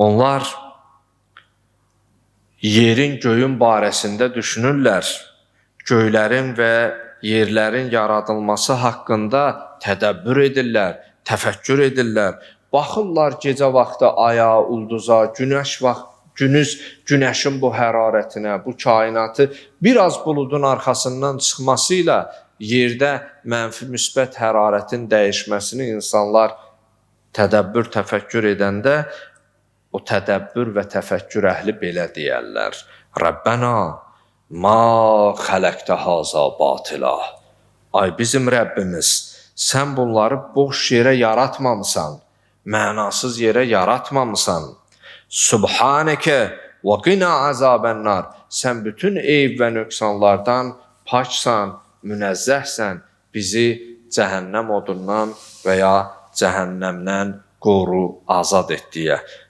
Onlar yerin, göyün barəsində düşünürlər. Göylərin və yerlərin yaradılması haqqında tədəbbür edirlər, təfəkkür edirlər. Baxırlar gecə vaxtı aya, ulduza, günəşin bu hərarətinə, bu kainatı biraz buludun arxasından çıxması ilə yerdə mənfi müsbət hərarətin dəyişməsini insanlar tədəbbür, təfəkkür edəndə o tədəbbür və təfəkkür əhli belə deyərlər. Rəbbənə, ma xələqtə haza batila. Ay bizim Rəbbimiz, sən bunları boş yerə yaratmamısan, mənasız yerə yaratmamısan. Subhanəkə və qina azabənnar. Sən bütün eyb və nöqsanlardan paksan, münezzəhsən, bizi cəhənnəm odundan və ya cəhənnəmdən qoru, azad et deyə.